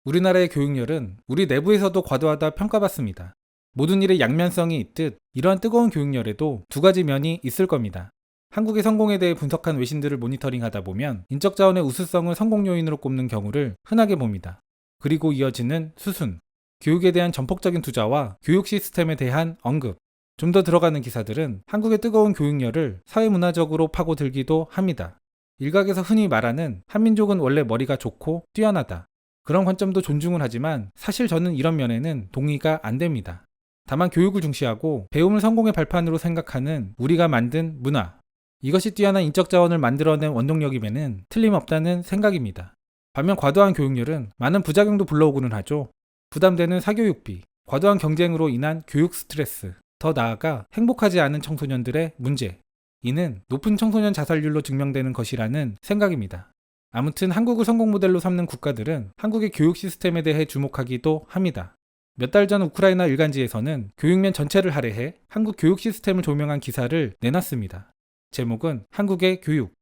우리나라의 교육열은 우리 내부에서도 과도하다 평가받습니다. 모든 일에 양면성이 있듯 이러한 뜨거운 교육열에도 두 가지 면이 있을 겁니다. 한국의 성공에 대해 분석한 외신들을 모니터링하다 보면 인적 자원의 우수성을 성공 요인으로 꼽는 경우를 흔하게 봅니다. 그리고 이어지는 수순, 교육에 대한 전폭적인 투자와 교육 시스템에 대한 언급. 좀 더 들어가는 기사들은 한국의 뜨거운 교육열을 사회문화적으로 파고들기도 합니다. 일각에서 흔히 말하는 한민족은 원래 머리가 좋고 뛰어나다. 그런 관점도 존중을 하지만 사실 저는 이런 면에는 동의가 안 됩니다. 다만 교육을 중시하고 배움을 성공의 발판으로 생각하는 우리가 만든 문화. 이것이 뛰어난 인적 자원을 만들어낸 원동력임에는 틀림없다는 생각입니다. 반면 과도한 교육열은 많은 부작용도 불러오고는 하죠. 부담되는 사교육비, 과도한 경쟁으로 인한 교육 스트레스, 더 나아가 행복하지 않은 청소년들의 문제. 이는 높은 청소년 자살률로 증명되는 것이라는 생각입니다. 아무튼 한국을 성공 모델로 삼는 국가들은 한국의 교육 시스템에 대해 주목하기도 합니다. 몇 달 전 우크라이나 일간지에서는 교육면 전체를 할애해 한국 교육 시스템을 조명한 기사를 내놨습니다. 제목은 한국의 교육.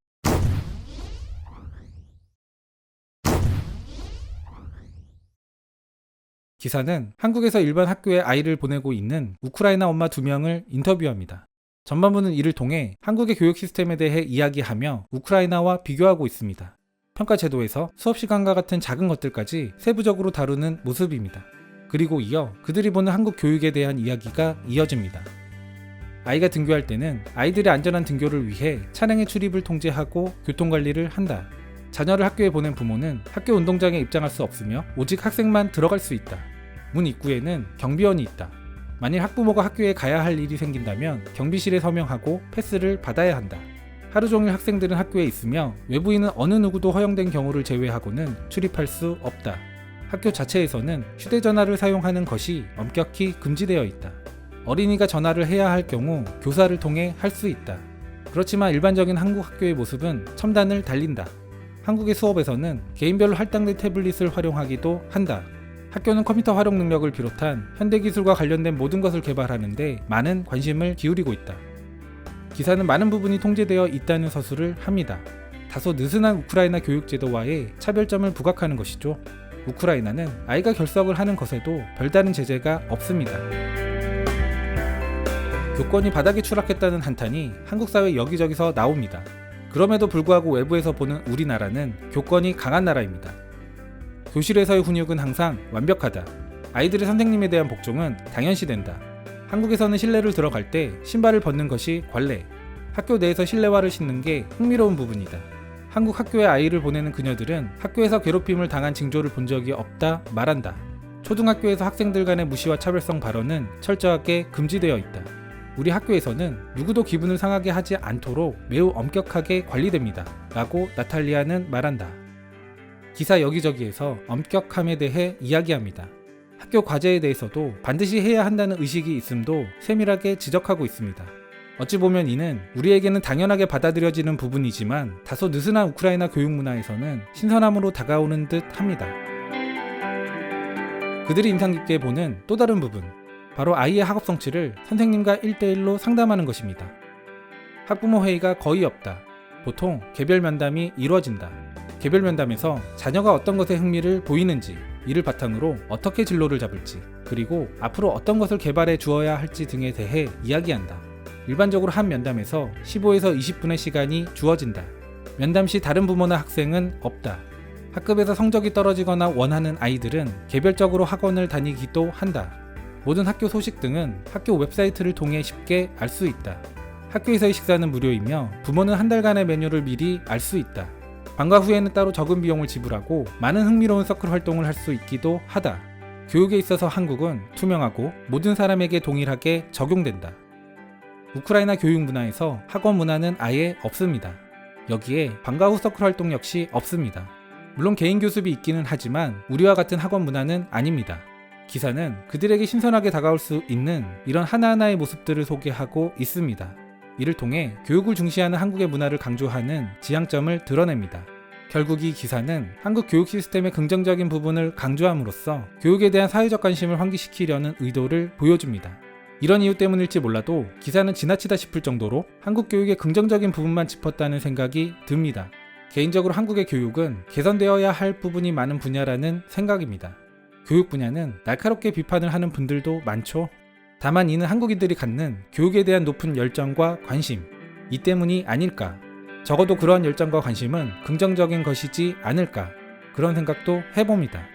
기사는 한국에서 일반 학교에 아이를 보내고 있는 우크라이나 엄마 2명을 인터뷰합니다. 전반부는 이를 통해 한국의 교육 시스템에 대해 이야기하며 우크라이나와 비교하고 있습니다. 평가 제도에서 수업 시간과 같은 작은 것들까지 세부적으로 다루는 모습입니다. 그리고 이어 그들이 보는 한국 교육에 대한 이야기가 이어집니다. 아이가 등교할 때는 아이들의 안전한 등교를 위해 차량의 출입을 통제하고 교통관리를 한다. 자녀를 학교에 보낸 부모는 학교 운동장에 입장할 수 없으며 오직 학생만 들어갈 수 있다. 문 입구에는 경비원이 있다. 만일 학부모가 학교에 가야 할 일이 생긴다면 경비실에 서명하고 패스를 받아야 한다. 하루 종일 학생들은 학교에 있으며 외부인은 어느 누구도 허용된 경우를 제외하고는 출입할 수 없다. 학교 자체에서는 휴대전화를 사용하는 것이 엄격히 금지되어 있다. 어린이가 전화를 해야 할 경우 교사를 통해 할 수 있다. 그렇지만 일반적인 한국 학교의 모습은 첨단을 달린다. 한국의 수업에서는 개인별로 할당된 태블릿을 활용하기도 한다. 학교는 컴퓨터 활용 능력을 비롯한 현대기술과 관련된 모든 것을 개발하는데 많은 관심을 기울이고 있다. 기사는 많은 부분이 통제되어 있다는 서술을 합니다. 다소 느슨한 우크라이나 교육제도와의 차별점을 부각하는 것이죠. 우크라이나는 아이가 결석을 하는 것에도 별다른 제재가 없습니다. 교권이 바닥에 추락했다는 한탄이 한국 사회 여기저기서 나옵니다. 그럼에도 불구하고 외부에서 보는 우리나라는 교권이 강한 나라입니다. 교실에서의 훈육은 항상 완벽하다. 아이들의 선생님에 대한 복종은 당연시된다. 한국에서는 실내를 들어갈 때 신발을 벗는 것이 관례. 학교 내에서 실내화를 신는 게 흥미로운 부분이다. 한국 학교에 아이를 보내는 그녀들은 학교에서 괴롭힘을 당한 징조를 본 적이 없다 말한다. 초등학교에서 학생들 간의 무시와 차별성 발언은 철저하게 금지되어 있다. 우리 학교에서는 누구도 기분을 상하게 하지 않도록 매우 엄격하게 관리됩니다. 라고 나탈리아는 말한다. 기사 여기저기에서 엄격함에 대해 이야기합니다. 학교 과제에 대해서도 반드시 해야 한다는 의식이 있음도 세밀하게 지적하고 있습니다. 어찌 보면 이는 우리에게는 당연하게 받아들여지는 부분이지만 다소 느슨한 우크라이나 교육 문화에서는 신선함으로 다가오는 듯 합니다. 그들이 인상 깊게 보는 또 다른 부분, 바로 아이의 학업 성취를 선생님과 1대1로 상담하는 것입니다. 학부모 회의가 거의 없다. 보통 개별 면담이 이루어진다. 개별 면담에서 자녀가 어떤 것에 흥미를 보이는지, 이를 바탕으로 어떻게 진로를 잡을지, 그리고 앞으로 어떤 것을 개발해 주어야 할지 등에 대해 이야기한다. 일반적으로 한 면담에서 15에서 20분의 시간이 주어진다. 면담 시 다른 부모나 학생은 없다. 학급에서 성적이 떨어지거나 원하는 아이들은 개별적으로 학원을 다니기도 한다. 모든 학교 소식 등은 학교 웹사이트를 통해 쉽게 알 수 있다. 학교에서의 식사는 무료이며 부모는 한 달간의 메뉴를 미리 알 수 있다. 방과 후에는 따로 적은 비용을 지불하고 많은 흥미로운 서클 활동을 할 수 있기도 하다. 교육에 있어서 한국은 투명하고 모든 사람에게 동일하게 적용된다. 우크라이나 교육 문화에서 학원 문화는 아예 없습니다. 여기에 방과 후 서클 활동 역시 없습니다. 물론 개인 교습이 있기는 하지만 우리와 같은 학원 문화는 아닙니다. 기사는 그들에게 신선하게 다가올 수 있는 이런 하나하나의 모습들을 소개하고 있습니다. 이를 통해 교육을 중시하는 한국의 문화를 강조하는 지향점을 드러냅니다. 결국 이 기사는 한국 교육 시스템의 긍정적인 부분을 강조함으로써 교육에 대한 사회적 관심을 환기시키려는 의도를 보여줍니다. 이런 이유 때문일지 몰라도 기사는 지나치다 싶을 정도로 한국 교육의 긍정적인 부분만 짚었다는 생각이 듭니다. 개인적으로 한국의 교육은 개선되어야 할 부분이 많은 분야라는 생각입니다. 교육 분야는 날카롭게 비판을 하는 분들도 많죠. 다만 이는 한국인들이 갖는 교육에 대한 높은 열정과 관심, 이 때문이 아닐까. 적어도 그러한 열정과 관심은 긍정적인 것이지 않을까. 그런 생각도 해봅니다.